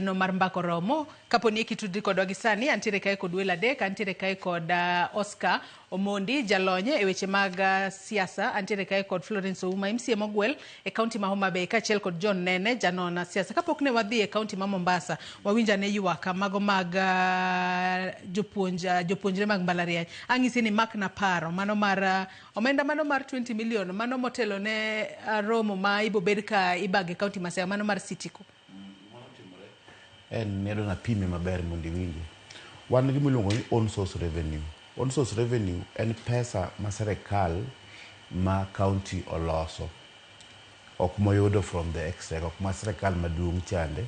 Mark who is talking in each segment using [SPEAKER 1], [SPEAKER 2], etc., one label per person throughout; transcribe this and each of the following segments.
[SPEAKER 1] No mar mbako Romo kaponi kitudri kodwa gi sani antiere kae kod Wela Dek, antiere kae kod Oscar Omondi jalonye e weche mag siasa, antiere kae kod Florence Ouma MCA mogwel e kaunti ma Homa Bay kaachiel kod John Nene janona siasa. Kapok ne wadhi e kaunti ma Mombasa wawinja ne ywaka mago mag jopuonjre mag mbalariany. Ang'isi ni mak na paro mano mar omenda mano mar 20 million mano motelo ne Romo ma ibo bed ka ibage kaunti ma Siaya mano mar Sitiko.
[SPEAKER 2] En nedo na pime maber mondo iwinje. Wan gi miluongo ni on source revenue. On source revenue en pesa ma serikal ma county oloso. Ok moyudo from the exchequer, ok ma serikal maduong' chande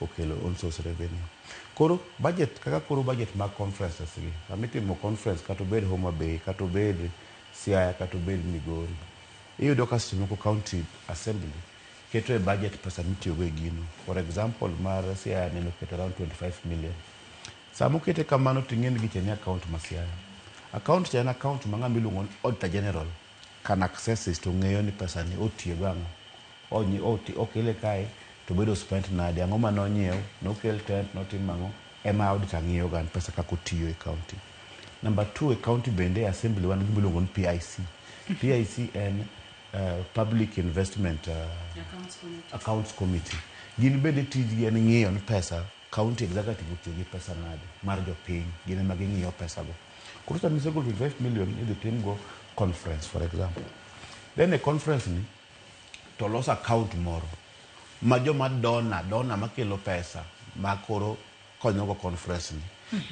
[SPEAKER 2] okelo on source revenue. Koro budget kaka koro budget mag conferences gi. Amitimo conference kata obed Homa Bay, kata obed Siaya, kata obed Migori. Iyudo ka seche moko county assembly keto e budget pesa mitiyogo e gino. For example, mar Siaya neno keto around 25 million. Samo kete kamano ting'en gi cheni account ma Siaya. Account cheni account ma ng'ama iluongo ni Auditor General can access to ng'eyo ni pesa ni otiyo gang'o. Okele kae to bedo spent nade, ang'o ma nonyiew, nokel tent, notim ang'o, ema auditor ng'iyo gan pesa kako otiyo e county. Number 2, e county bende assembly wan gi miluongo ni PIC. PIC en Public Investment Accounts Committee. Gin bende tijgi en ng'iyo ni pesa county executive otiyo gi pesa nade mar jopiny, gin ema ging'iyo pesa go. Koro sama isegolo 25 million idhi tim go conference for example. Then a conference ni to los account moro ma joma dona makelo pesa ma koro konyo go conference ni.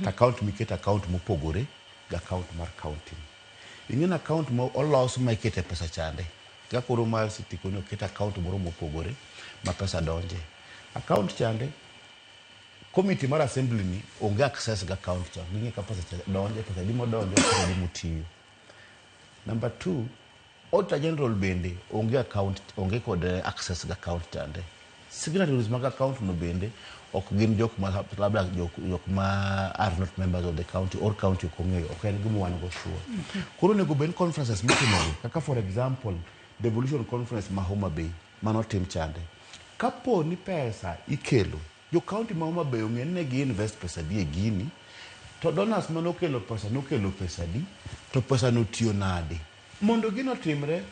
[SPEAKER 2] Account mikete account mopogore ga account mar county. Ing'en account mo olos ma ikete pesa chande. Koro mar Sitiko ni okete account moro mopogore ma pesa donje. Account chande committee mar assembly ni onge access ga account cha. Ng'e ka pesa donje, pesa dimo donje, pesa dimo tiyo. Number 2, Auditor General bende onge account, onge kod access ga account chande. Signatories mag account no bende ok gin jok ma labda jok ma are not members of the county or county okong'eyo, ok en gima wan go sure. Koro nego ben conferences mitimogi kaka for example devolution conference ma Homa Bay manotim chande. Kapo ni pesa ikelo jo county ma Homa Bay ong'e ne gi invest pesa di e gini, to donors manokelo pesa di, to pesa no tiyo nade. Mondo gino timre,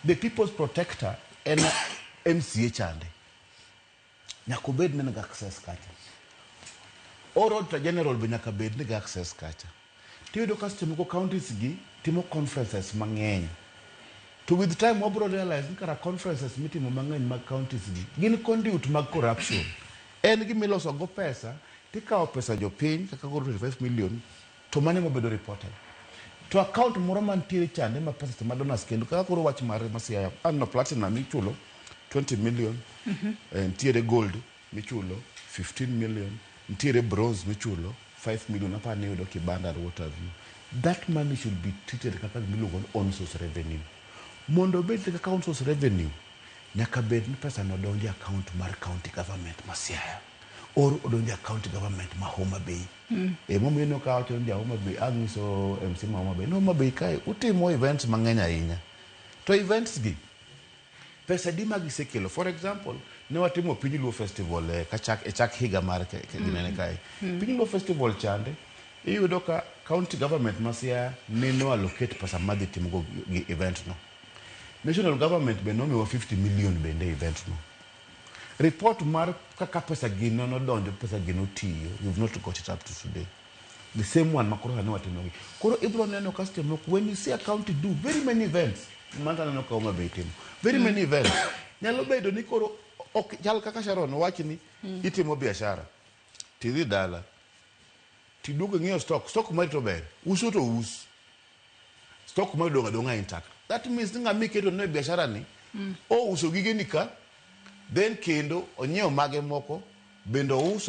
[SPEAKER 2] the people's protector en MCA chande. Nyaka bed ne ga access kacha. Or Auditor General be nyaka bed ne ga access kacha. Tiyudo ka seche moko counties gi timo conferences mang'eny. To with time wabro realize ni kara conferences mitimo mang'eny mag counties gi gin conduit mag corruption. En gi miloso go pesa, tikawo pesa jopiny kaka koro 25 million to mane mobedo reported. To account moro mantiere chande ma pesa ma donors kendo kaka koro wach mar Siaya no platinum michulo 20 million, ntiere gold michulo 15 million, ntiere bronze michulo 5 million, apa ne yudo kibanda or what have you. That money should be treated kaka miluongo on source revenue. Mondo bed kaka on source revenue, nyaka bed ni pesa no donje account mar county government ma Siaya or odonje account government ma Homa Bay. Momiyo no ka wacho ndia Homa Bay, ang'iso MC ma Homa Bay. No Homa Bay kae utimo events mang'eny ahinya. To events gi pesa di magisekelo. For example, ne watimo Piny Luo Festival chak higa mar ginene kae. Piny Luo Festival chande, iyudo ka county government ma Siaya ne no allocate pesa madhi timo gi event no. National government be nomiwa 50 million bende event no. Report mar kaka pesa gino no donjo, pesa gino tiyo, you've not got it up to today. The same one makoro hane watimo gi. Koro ibro neno customer when you see a county do very many events, manta neno ka Homa Bay timo very many events. Nyalo bedo ni koro ok chal kaka Sharon wachi ni itimo biashara. Tidhi dala. Tiduogo ng'iyo stock mari to ber. Uso to us. Stock mari donga intact. That means nga miketo no biashara ni o uso gige nika then kendo onyiew mage moko bendo uso